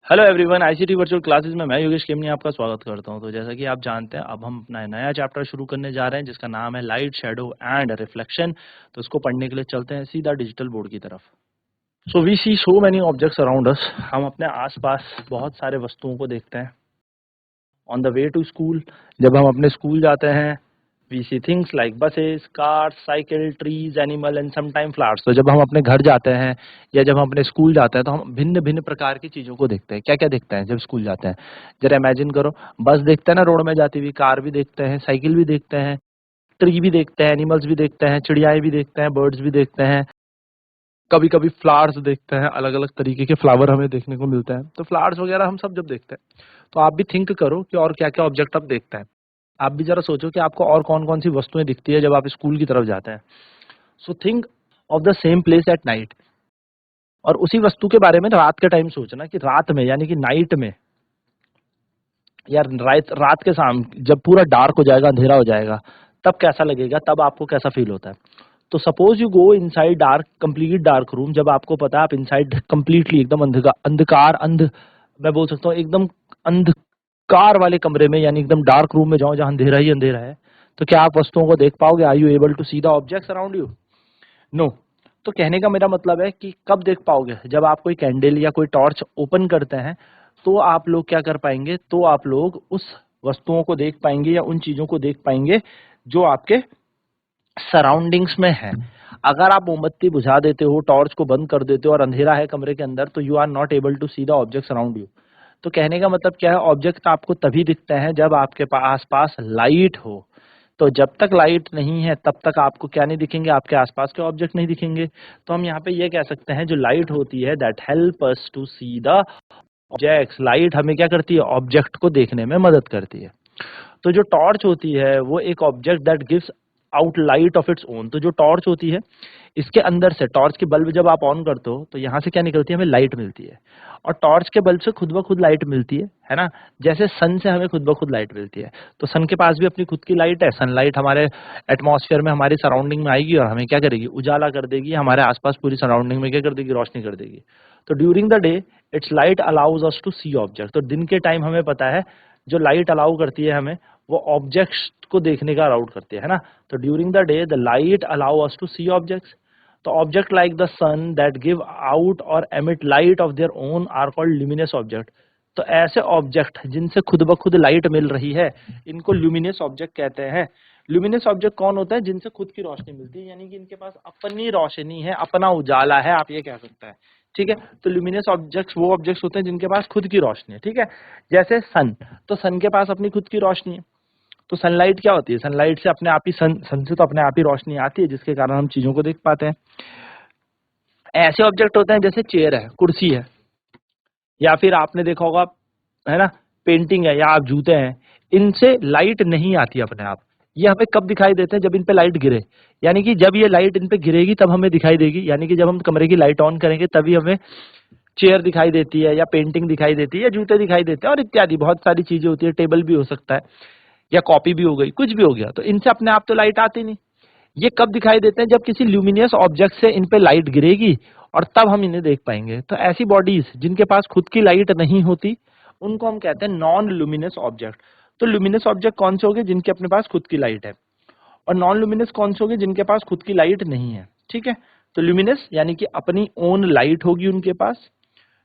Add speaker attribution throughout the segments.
Speaker 1: Hello everyone, ICT virtual classes में मैं योगेश केमनी आपका स्वागत करता हूं। तो जैसा कि आप जानते हैं, अब हम अपना नया चैप्टर शुरू करने जा रहे हैं जिसका नाम है लाइट, शैडो एंड रिफ्लेक्शन। तो इसको पढ़ने के लिए चलते हैं सीधा डिजिटल बोर्ड की तरफ। So we see so many objects around us. हम अपने आसपास बहुत सारे वस्तुओं को देखते हैं। On the way to school, जब हम अपने स्कूल जाते हैं, we see things like buses, cars, cycle, trees, animal and sometime flowers. तो जब हम अपने घर जाते हैं या जब हम अपने स्कूल जाते हैं तो हम भिन्न भिन्न प्रकार की चीजों को देखते हैं। क्या क्या देखते हैं जब स्कूल जाते हैं? जरा इमेजिन करो, बस देखते हैं ना रोड में जाती हुई, कार भी देखते हैं, साइकिल भी देखते हैं, ट्री भी देखते हैं, एनिमल्स भी देखते हैं, चिड़ियाएं भी देखते हैं, बर्ड्स भी देखते हैं, कभी कभी फ्लावर्स देखते हैं, अलग अलग तरीके के फ्लावर हमें देखने को मिलते हैं। तो फ्लावर्स वगैरह हम सब जब देखते हैं तो आप भी थिंक करो कि और क्या क्या ऑब्जेक्ट आप देखते हैं। आप भी जरा सोचो कि आपको और कौन कौन सी वस्तुएं दिखती है जब आप स्कूल की तरफ जाते हैं। So think of the same place at night. और उसी वस्तु के बारे में रात के टाइम सोचना कि रात में, यानी कि नाइट में, या रात रात के शाम जब पूरा डार्क हो जाएगा, अंधेरा हो जाएगा, तब कैसा लगेगा, तब आपको कैसा फील होता है। तो suppose you go inside dark, complete dark room. जब आपको पता है आप इनसाइड कंप्लीटली एकदम अंधकार मैं बोल सकता हूँ एकदम अंधकार वाले कमरे में, यानी एकदम डार्क रूम में जाओ जहां अंधेरा ही अंधेरा है, तो क्या आप वस्तुओं को देख पाओगे? Are you able to see the objects around you? No. तो कहने का मेरा मतलब है कि कब देख पाओगे? जब आप कोई कैंडल या कोई टॉर्च ओपन करते हैं तो आप लोग क्या कर पाएंगे, तो आप लोग उस वस्तुओं को देख पाएंगे या उन चीजों को देख पाएंगे जो आपके सराउंडिंग्स में है। अगर आप मोमबत्ती बुझा देते हो, टॉर्च को बंद कर देते हो और अंधेरा है कमरे के अंदर, तो you are not able to see the objects around you. तो कहने का मतलब क्या है, ऑब्जेक्ट आपको तभी दिखते हैं जब आपके आस पास लाइट हो। तो जब तक लाइट नहीं है तब तक आपको क्या नहीं दिखेंगे, आपके आसपास के ऑब्जेक्ट नहीं दिखेंगे। तो हम यहाँ पे ये कह सकते हैं, जो लाइट होती है that help us to see the objects. Light हमें क्या करती है? ऑब्जेक्ट को देखने में मदद करती है। तो जो टॉर्च होती है वो एक object that gives out light of its own. तो जो टॉर्च होती है, इसके अंदर से टॉर्च की बल्ब जब आप ऑन करते हो तो यहाँ से क्या निकलती है? हमें लाइट मिलती है। और टॉर्च के बल्ब से खुद ब खुद लाइट मिलती है ना? जैसे सन से हमें खुद ब खुद लाइट मिलती है। तो सन के पास भी अपनी खुद की लाइट है। सनलाइट हमारे एटमॉस्फेयर में, हमारी सराउंडिंग में आएगी और हमें क्या करेगी? उजाला कर देगी, हमारे आसपास पूरी सराउंडिंग में क्या कर देगी? रोशनी कर देगी। तो during the day it's light allows us to see object. तो दिन के टाइम हमें पता है जो लाइट अलाउ करती है हमें, वो ऑब्जेक्ट्स को देखने का अलाउड करती है ना? तो during the day the light allow us to see objects. तो object like the sun that give out और emit light of their own are called luminous object. तो ऐसे ऑब्जेक्ट जिनसे खुद ब खुद लाइट मिल रही है, इनको ल्यूमिनस ऑब्जेक्ट कहते हैं। ल्यूमिनस ऑब्जेक्ट कौन होता है? जिनसे खुद की रोशनी मिलती है, यानी कि इनके पास अपनी रोशनी है, अपना उजाला है, आप ये कह सकते हैं। ठीक है। तो ल्यूमिनस ऑब्जेक्ट्स वो ऑब्जेक्ट्स होते हैं जिनके पास खुद की रोशनी है। ठीक है। जैसे सन, तो सन के पास अपनी खुद की रोशनी है। तो सनलाइट क्या होती है? सनलाइट से अपने आप ही सन से तो अपने आप ही रोशनी आती है, जिसके कारण हम चीजों को देख पाते हैं। ऐसे ऑब्जेक्ट होते हैं जैसे चेयर है, कुर्सी है, या फिर आपने देखा होगा, है ना, पेंटिंग है, या आप जूते हैं। इनसे लाइट नहीं आती अपने आप। ये हमें कब दिखाई देते हैं? जब इन पे लाइट गिरे। यानी कि जब ये लाइट इन पे गिरेगी तब हमें दिखाई देगी। यानी कि जब हम कमरे की लाइट ऑन करेंगे तभी हमें चेयर दिखाई देती है, या पेंटिंग दिखाई देती है, या जूते दिखाई देते हैं, और इत्यादि बहुत सारी चीजें होती है। टेबल भी हो सकता है, या कॉपी भी हो गई, कुछ भी हो गया। तो इनसे अपने आप तो लाइट आती नहीं। ये कब दिखाई देते हैं? जब किसी ल्यूमिनियस ऑब्जेक्ट से इन पे लाइट गिरेगी, और तब हम इन्हें देख पाएंगे। तो ऐसी बॉडीज जिनके पास खुद की लाइट नहीं होती, उनको हम कहते हैं नॉन ल्यूमिनस ऑब्जेक्ट। तो ल्यूमिनस ऑब्जेक्ट कौन से हो गए? जिनके अपने पास खुद की लाइट है। और नॉन ल्यूमिनस कौन से हो गए? जिनके पास खुद की लाइट नहीं है। ठीक है। तो ल्यूमिनस यानी कि अपनी ओन लाइट होगी उनके पास,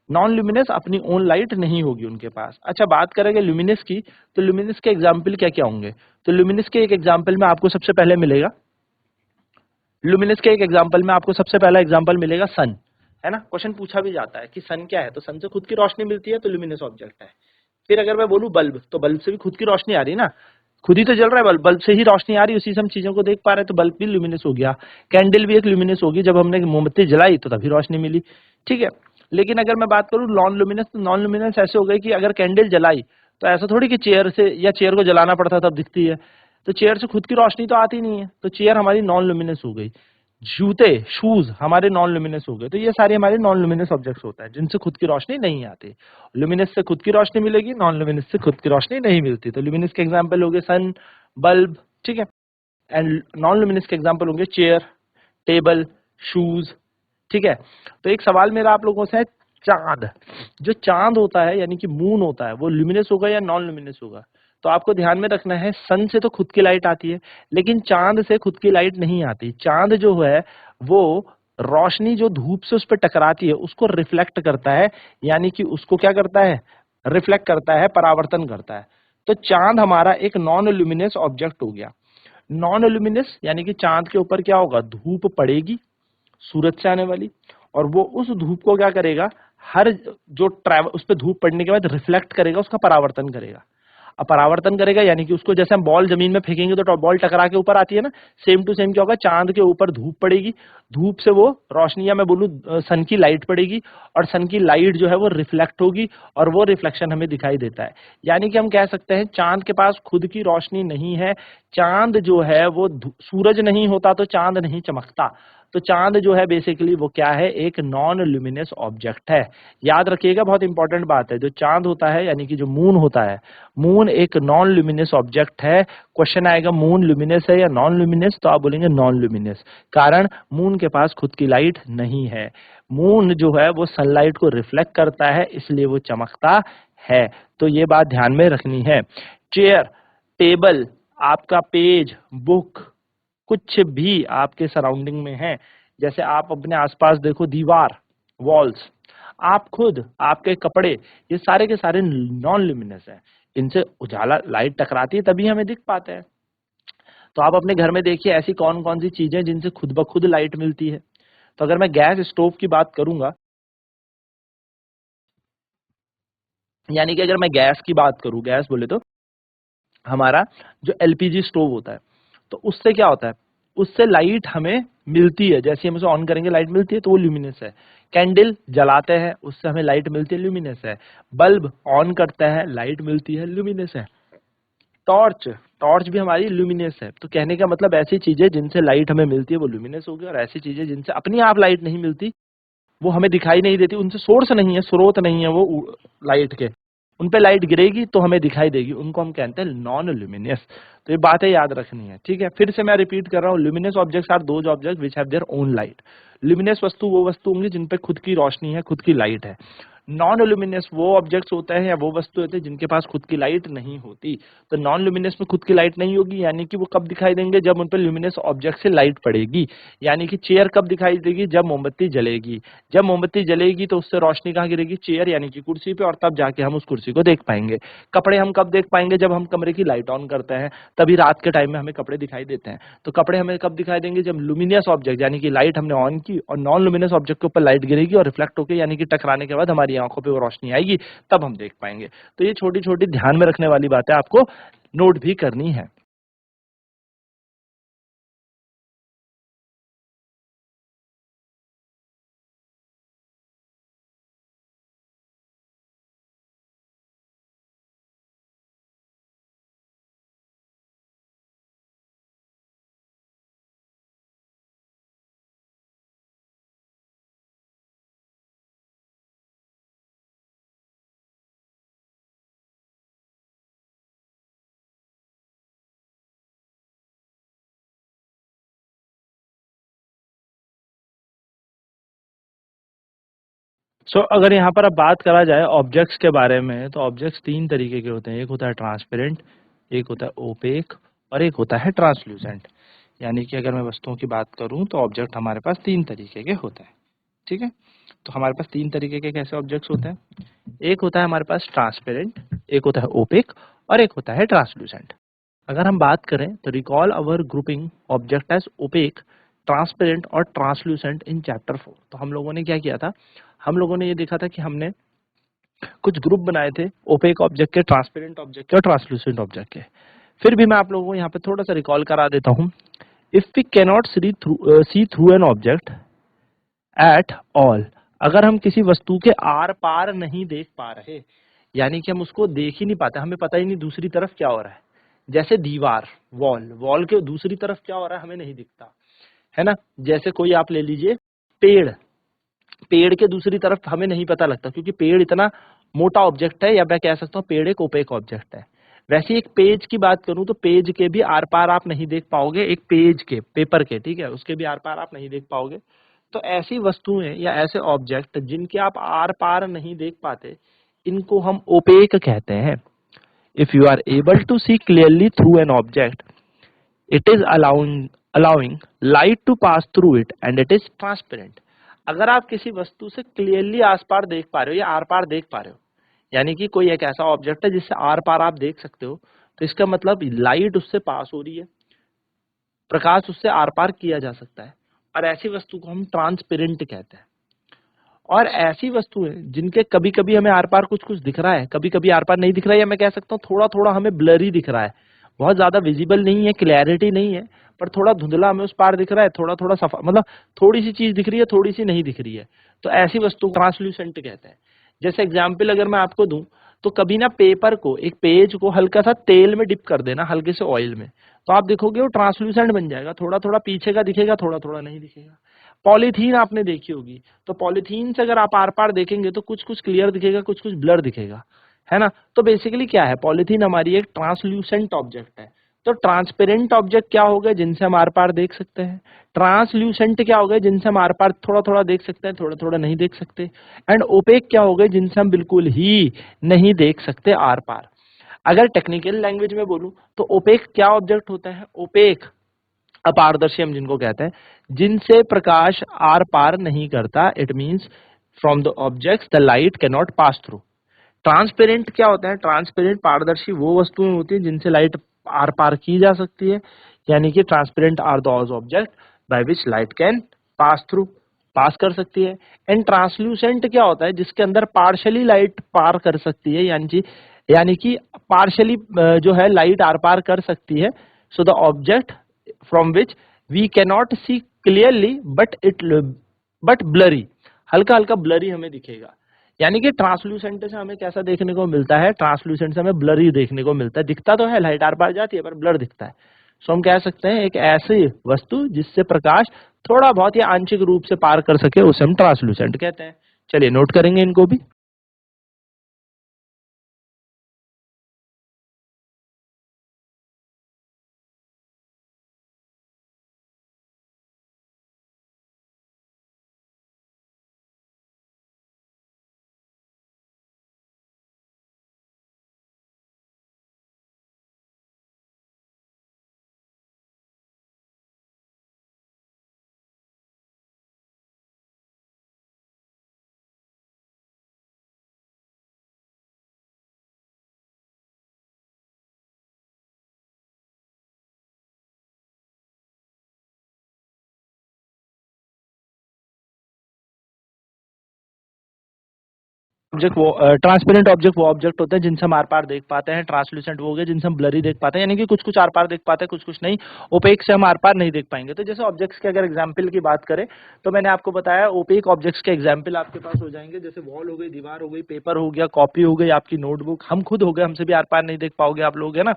Speaker 1: नॉन ल्यूमिनस अपनी ओन लाइट नहीं होगी उनके पास। अच्छा, बात करेंगे ल्यूमिनस की, तो ल्यूमिनस के एग्जाम्पल क्या क्या होंगे? तो ल्यूमिनस के एक एग्जाम्पल में आपको सबसे पहले मिलेगा, ल्यूमिनस के एक एग्जांपल में आपको सबसे पहला एग्जांपल मिलेगा सन। है ना? क्वेश्चन पूछा भी जाता है कि सन क्या है, तो सन से खुद की रोशनी मिलती है, तो ल्यूमिनस ऑब्जेक्ट है। फिर अगर मैं बोलूं बल्ब, तो बल्ब से भी खुद की रोशनी आ रही है ना, खुद ही तो जल रहा है बल्ब, बल्ब से ही रोशनी आ रही है, उसी से हम चीजों को देख पा रहे हैं, तो बल्ब भी ल्यूमिनस हो गया। कैंडल भी एक ल्यूमिनस होगी, जब हमने मोमबत्ती जलाई तो तभी रोशनी मिली। ठीक है। लेकिन अगर मैं बात करूं नॉन ल्यूमिनस, तो नॉन ल्यूमिनस ऐसे हो गए कि अगर कैंडल जलाई तो ऐसा थोड़ी कि चेयर से, या चेयर को जलाना पड़ता तब दिखती है, तो चेयर से खुद की रोशनी तो आती नहीं है, तो चेयर हमारी नॉन ल्यूमिनस हो गई। जूते, शूज हमारे नॉन लुमिनस हो गए। तो ये सारे हमारे नॉन लुमिनस ऑब्जेक्ट्स होता है जिनसे खुद की रोशनी नहीं आती। लुमिनस से खुद की रोशनी मिलेगी, नॉन लुमिनस से खुद की रोशनी नहीं मिलती। तो लुमिनस के एग्जांपल हो गए सन, बल्ब। ठीक है। एंड नॉन लुमिनस के एग्जांपल होंगे चेयर, टेबल, शूज। ठीक है। तो एक सवाल मेरा आप लोगों से है, चांद, जो चांद होता है यानी कि मून होता है, वो ल्यूमिनस होगा या नॉन ल्यूमिनस होगा? तो आपको ध्यान में रखना है, सन से तो खुद की लाइट आती है, लेकिन चांद से खुद की लाइट नहीं आती। चांद जो है वो रोशनी जो धूप से उस पर टकराती है उसको रिफ्लेक्ट करता है, यानी कि उसको क्या करता है, रिफ्लेक्ट करता है, परावर्तन करता है। तो चांद हमारा एक नॉन ल्यूमिनस ऑब्जेक्ट हो गया। नॉन ल्यूमिनस यानी कि चांद के ऊपर क्या होगा, धूप पड़ेगी सूरज से आने वाली, और वो उस धूप को क्या करेगा, हर जो ट्रैवल उस पर धूप पड़ने के बाद रिफ्लेक्ट करेगा, उसका परावर्तन करेगा। अब परावर्तन करेगा यानी कि उसको जैसे हम बॉल जमीन में फेंकेंगे तो बॉल टकरा के ऊपर आती है ना, सेम टू सेम क्या होगा, चांद के ऊपर धूप पड़ेगी, धूप से वो रोशनी या मैं बोलूं सन की लाइट पड़ेगी, और सन की लाइट जो है वो रिफ्लेक्ट होगी, और वो रिफ्लेक्शन हमें दिखाई देता है। यानी कि हम कह सकते हैं चांद के पास खुद की रोशनी नहीं है। चांद जो है वो सूरज नहीं होता तो चांद नहीं चमकता। तो चांद जो है बेसिकली वो क्या है, एक नॉन ल्यूमिनस ऑब्जेक्ट है। याद रखिएगा, बहुत इंपॉर्टेंट बात है, जो चांद होता है यानी कि जो मून होता है, मून एक नॉन ल्यूमिनस ऑब्जेक्ट है। क्वेश्चन आएगा मून ल्यूमिनस है या नॉन ल्यूमिनस, तो आप बोलेंगे नॉन ल्यूमिनस, कारण मून के पास खुद की लाइट नहीं है। मून जो है वो सनलाइट को रिफ्लेक्ट करता है, इसलिए वो चमकता है। तो ये बात ध्यान में रखनी है। चेयर, टेबल, आपका पेज, बुक, कुछ भी आपके सराउंडिंग में है, जैसे आप अपने आसपास देखो, दीवार, वॉल्स, आप खुद, आपके कपड़े, ये सारे के सारे नॉन ल्यूमिनस है। इनसे उजाला लाइट टकराती है तभी हमें दिख पाते हैं। तो आप अपने घर में देखिए ऐसी कौन कौन सी चीजें जिनसे खुद ब खुद लाइट मिलती है। तो अगर मैं गैस स्टोव की बात करूंगा, यानी कि अगर मैं गैस की बात करूं, गैस बोले तो हमारा जो एलपीजी स्टोव होता है, तो उससे क्या होता है, उससे लाइट हमें मिलती है, जैसे हम उसे ऑन करेंगे लाइट मिलती है, तो वो ल्यूमिनस है। कैंडल जलाते हैं, उससे हमें लाइट मिलती है, ल्यूमिनस है। बल्ब ऑन करते हैं, लाइट मिलती है, ल्यूमिनस है। टॉर्च, टॉर्च भी हमारी ल्यूमिनस है। तो कहने का मतलब ऐसी चीजें जिनसे लाइट हमें मिलती है वो ल्यूमिनस होगी, और ऐसी चीजें जिनसे अपनी आप लाइट नहीं मिलती, वो हमें दिखाई नहीं देती, उनसे सोर्स नहीं है, स्रोत नहीं है वो लाइट के, उन पे लाइट गिरेगी तो हमें दिखाई देगी, उनको हम कहते हैं नॉन ल्यूमिनस। तो ये बातें याद रखनी है, ठीक है। फिर से मैं रिपीट कर रहा हूँ, luminous objects are those object which have their own light. Luminous वस्तु वो वस्तु होंगी जिन पे खुद की रोशनी है, खुद की लाइट है। नॉन ल्यूमिनस वो ऑब्जेक्ट्स होते हैं या वो वस्तु होते हैं जिनके पास खुद की लाइट नहीं होती। तो नॉन ल्यूमिनस में खुद की लाइट नहीं होगी, यानी कि वो कब दिखाई देंगे, जब उन पर ल्यूमिनस ऑब्जेक्ट से लाइट पड़ेगी। यानी कि चेयर कब दिखाई देगी, जब मोमबत्ती जलेगी। जब मोमबत्ती जलेगी तो उससे रोशनी कहाँ गिरेगी, चेयर यानी कि कुर्सी पे, और तब जाके हम उस कुर्सी को देख पाएंगे। कपड़े हम कब देख पाएंगे, जब हम कमरे की लाइट ऑन करते हैं, तभी रात के टाइम में हमें कपड़े दिखाई देते हैं। तो कपड़े हमें कब दिखाई देंगे, जब लुमिनियस ऑब्जेक्ट यानी कि लाइट हमने ऑन की और नॉन लुमिनियस ऑब्जेक्ट के ऊपर लाइट गिरेगी और रिफ्लेक्ट होकर यानी कि टकराने के बाद हमारी आंखों पे वो रोशनी आएगी, तब हम देख पाएंगे। तो ये छोटी छोटी ध्यान में रखने वाली बातें आपको नोट भी करनी है। अगर यहाँ पर अब बात करा जाए ऑब्जेक्ट्स के बारे में, तो ऑब्जेक्ट्स तीन तरीके के होते हैं। एक होता है ट्रांसपेरेंट, एक होता है ओपेक, और एक होता है ट्रांसल्यूसेंट। यानी कि अगर मैं वस्तुओं की बात करूं तो ऑब्जेक्ट हमारे पास तीन तरीके के होते हैं, ठीक है। तो हमारे पास तीन तरीके के कैसे ऑब्जेक्ट्स होते हैं, एक होता है हमारे पास ट्रांसपेरेंट, एक होता है ओपेक, और एक होता है ट्रांसल्यूसेंट। अगर हम बात करें तो recall our grouping object as opaque, transparent और ट्रांसल्यूसेंट इन चैप्टर 4। तो हम लोगों ने क्या किया था, हम लोगों ने ये देखा था कि हमने कुछ ग्रुप बनाए थे, ओपेक ऑब्जेक्ट के, ट्रांसपेरेंट ऑब्जेक्ट के और ट्रांसल्यूसेंट ऑब्जेक्ट के। फिर भी मैं आप लोगों को यहाँ पे थोड़ा सा रिकॉल करा देता हूँ। If we cannot see through an object at all, अगर हम किसी वस्तु के आर पार नहीं देख पा रहे, यानी कि हम उसको देख ही नहीं पाते, हमें पता ही नहीं दूसरी तरफ क्या हो रहा है। जैसे दीवार, वॉल, वॉल के दूसरी तरफ क्या हो रहा है हमें नहीं दिखता, है ना। जैसे कोई आप ले लीजिए पेड़, पेड़ के दूसरी तरफ हमें नहीं पता लगता, क्योंकि पेड़ इतना मोटा ऑब्जेक्ट है, या मैं कह सकता हूँ पेड़ एक ओपेक ऑब्जेक्ट है। वैसे एक पेज की बात करूं तो पेज के भी आर पार आप नहीं देख पाओगे, एक पेज के, पेपर के, ठीक है, उसके भी आर पार आप नहीं देख पाओगे। तो ऐसी वस्तुएं या ऐसे ऑब्जेक्ट जिनके आप आर पार नहीं देख पाते, इनको हम ओपेक कहते हैं। If you are able to see clearly through an object, it is allowing light to pass through it and it is transparent. अगर आप किसी वस्तु से क्लियरली आस पार देख पा रहे हो या आर पार देख पा रहे हो, यानी कि कोई एक ऐसा ऑब्जेक्ट है जिससे आर पार आप देख सकते हो, तो इसका मतलब लाइट उससे पास हो रही है, प्रकाश उससे आर पार किया जा सकता है, और ऐसी वस्तु को हम ट्रांसपेरेंट कहते हैं। और ऐसी वस्तुएं जिनके कभी कभी हमें आर पार कुछ कुछ दिख रहा है, कभी कभी आर पार नहीं दिख रहा है, या मैं कह सकता हूँ थोड़ा थोड़ा हमें ब्लरी दिख रहा है, बहुत ज्यादा विजिबल नहीं है, क्लैरिटी नहीं है, पर थोड़ा धुंधला हमें उस पार दिख रहा है, थोड़ा थोड़ा सफा, मतलब थोड़ी सी चीज दिख रही है, थोड़ी सी नहीं दिख रही है, तो ऐसी वस्तु को ट्रांसल्यूसेंट कहते हैं। जैसे एग्जाम्पल अगर मैं आपको दूं, तो कभी ना पेपर को, एक पेज को हल्का सा तेल में डिप कर देना, हल्के से ऑयल में, तो आप देखोगे वो ट्रांसल्यूसेंट बन जाएगा, थोड़ा थोड़ा पीछे का दिखेगा, थोड़ा थोड़ा नहीं दिखेगा। पॉलीथीन आपने देखी होगी, तो पॉलीथीन से अगर आप आर पार देखेंगे तो कुछ कुछ क्लियर दिखेगा, कुछ कुछ ब्लर दिखेगा, है ना। तो बेसिकली क्या है, पॉलीथीन हमारी एक ट्रांसल्यूसेंट ऑब्जेक्ट है। तो ट्रांसपेरेंट ऑब्जेक्ट क्या हो गए, जिनसे हम आर पार देख सकते हैं। ट्रांसल्यूसेंट क्या हो गए, जिनसे हम आर पार थोड़ा थोड़ा देख सकते हैं, थोड़ा थोड़ा नहीं देख सकते। एंड ओपेक क्या हो गए, जिनसे हम बिल्कुल ही नहीं देख सकते आर पार। अगर टेक्निकल लैंग्वेज में बोलूं तो ओपेक क्या ऑब्जेक्ट होता है, ओपेक अपारदर्शी हम जिनको कहते हैं, जिनसे प्रकाश आर पार नहीं करता, it means from the objects the light can not pass through. Transparent क्या होता है, ट्रांसपेरेंट पारदर्शी वो वस्तुएं होती है जिनसे लाइट आर पार की जा सकती है, यानी कि transparent are those object by which light can pass through, pass कर सकती है। एंड ट्रांसल्यूसेंट क्या होता है, जिसके अंदर पार्शली लाइट पार कर सकती है, यानी कि पार्शली जो है लाइट आर पार कर सकती है। So the object from which we cannot see clearly but blurry, हल्का हल्का ब्लरी हमें दिखेगा। यानी कि ट्रांसल्यूसेंट से हमें कैसा देखने को मिलता है, ट्रांसल्यूसेंट से हमें ब्लरी देखने को मिलता है, दिखता तो है, लाइट आर पार जाती है पर ब्लर दिखता है। सो हम कह सकते हैं एक ऐसी वस्तु जिससे प्रकाश थोड़ा बहुत या आंशिक रूप से पार कर सके, उसे हम ट्रांसल्यूसेंट कहते हैं। चलिए नोट करेंगे इनको भी। ऑब्जेक्ट वो ट्रांसपेरेंट ऑब्जेक्ट वो ऑब्जेक्ट होते हैं जिनसे हम आर पार देख पाते हैं, ट्रांसल्यूसेंट वो हो गए जिनसे हम ब्लरी देख पाते हैं, यानी कि कुछ कुछ आर पार देख पाते हैं, कुछ कुछ नहीं। ओपेक से हम आर पार नहीं देख पाएंगे। तो जैसे ऑब्जेक्ट्स के अगर एग्जांपल की बात करें, तो मैंने आपको बताया ओपेक ऑब्जेक्ट्स के एग्जांपल आपके पास हो जाएंगे, जैसे वॉल हो गई, दीवार हो गई, पेपर हो गया, कॉपी हो गई, आपकी नोटबुक, हम खुद हो गए, हमसे भी आर पार नहीं देख पाओगे आप लोग, है ना।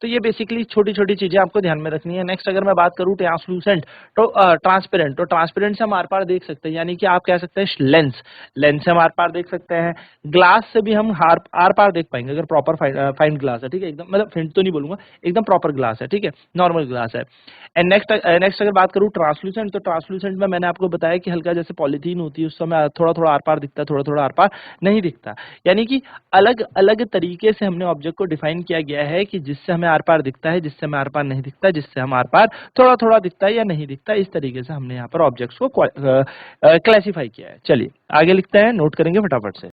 Speaker 1: तो ये बेसिकली छोटी छोटी चीजें आपको ध्यान में रखनी है। नेक्स्ट अगर मैं बात करूं ट्रांसलूसेंट, तो ट्रांसपेरेंट, तो ट्रांसपेरेंट से हम आर पार देख सकते हैं, यानी कि आप कह सकते हैं लेंस, लेंस से हम आर पार देख सकते हैं। ग्लास से भी हम आर पार देख पाएंगे अगर प्रॉपर फाइन ग्लास है, ठीक है, एकदम मतलब फेंट तो नहीं बोलूंगा, एकदम प्रॉपर ग्लास है, ठीक है, नॉर्मल ग्लास है। एंड नेक्स्ट अगर बात करूं ट्रांसलूसेंट, तो ट्रांसलूसेंट में मैंने आपको बताया कि हल्का जैसे पॉलीथीन होती है, उस समय थोड़ा थोड़ा आर पार दिखता है, थोड़ा थोड़ा आर पार नहीं दिखता। यानी कि अलग अलग तरीके से हमने ऑब्जेक्ट को डिफाइन किया गया है कि जिससे हमें आर पार दिखता है, जिससे हमें आर पार नहीं दिखता, जिससे हम आर पार थोड़ा थोड़ा दिखता है या नहीं दिखता, इस तरीके से हमने यहाँ पर ऑब्जेक्ट्स को क्लासिफाई किया है। चलिए आगे लिखते हैं, नोट करेंगे फटाफट से।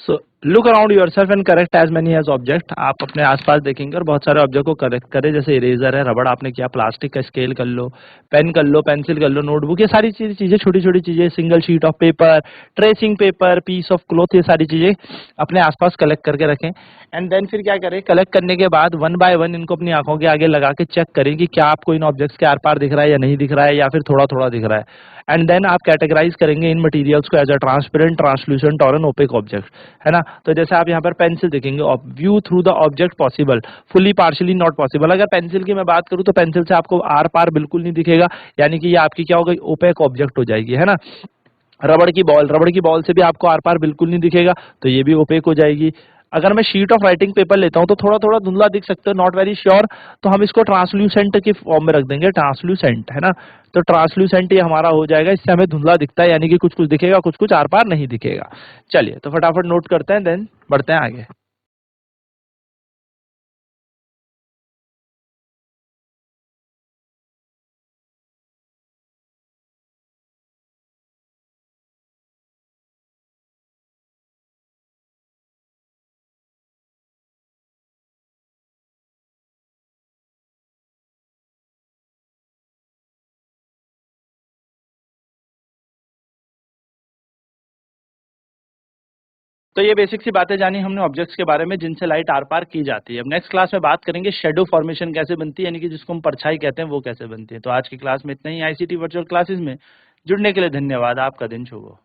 Speaker 1: So look around yourself and correct as many as object. आप अपने आसपास देखेंगे और बहुत सारे ऑब्जेक्ट को करेक्ट करें, जैसे इरेजर है, रबड़ आपने किया, प्लास्टिक का स्केल कर लो, पेन कर लो, पेंसिल कर लो, नोटबुक, ये सारी चीजें छोटी छोटी चीजें, single sheet of paper, tracing paper, piece of cloth, ये सारी चीजें अपने आसपास कलेक्ट करके रखें। एंड देन फिर क्या करें, कलेक्ट करने के बाद वन बाय वन इनको अपनी आंखों के आगे लगा के चेक करें कि क्या आपको इन ऑब्जेक्ट्स के आर पार दिख रहा है या नहीं दिख रहा है, या फिर थोड़ा थोड़ा दिख रहा है। एंड देन आप कैटेगराइज करेंगे इन मटेरियल्स को एज अ ट्रांसपेरेंट, ट्रांसल्यूसेंट और एन ओपेक ऑब्जेक्ट, है ना। तो जैसे आप यहाँ पर पेंसिल देखेंगे, view through the object possible, fully partially not possible. अगर पेंसिल की मैं बात करूँ तो पेंसिल से आपको आर पार बिल्कुल नहीं दिखेगा, यानी कि ये आपकी क्या हो गई, ओपेक ऑब्जेक्ट हो जाएगी, है ना। रबड़ की बॉल से भी आपको आर पार बिल्कुल नहीं दिखेगा, तो ये भी ओपेक हो जाएगी। अगर मैं शीट ऑफ राइटिंग पेपर लेता हूं तो थोड़ा थोड़ा धुंधला दिख सकता है, नॉट वेरी श्योर, तो हम इसको ट्रांसल्यूसेंट के फॉर्म में रख देंगे, ट्रांसल्यूसेंट, है ना। तो ट्रांसल्यूसेंट ये हमारा हो जाएगा, इससे हमें धुंधला दिखता है, यानी कि कुछ कुछ दिखेगा, कुछ कुछ आर पार नहीं दिखेगा। चलिए तो फटाफट नोट करते हैं, देन बढ़ते हैं आगे। तो ये बेसिक सी बातें जानी हमने ऑब्जेक्ट्स के बारे में जिनसे लाइट आर पार की जाती है। अब नेक्स्ट क्लास में बात करेंगे शेडो फॉर्मेशन कैसे बनती है, यानी कि जिसको हम परछाई कहते हैं, वो कैसे बनती है। तो आज की क्लास में इतना ही। आईसीटी वर्चुअल क्लासेस में जुड़ने के लिए धन्यवाद। आपका दिन शुभ हो।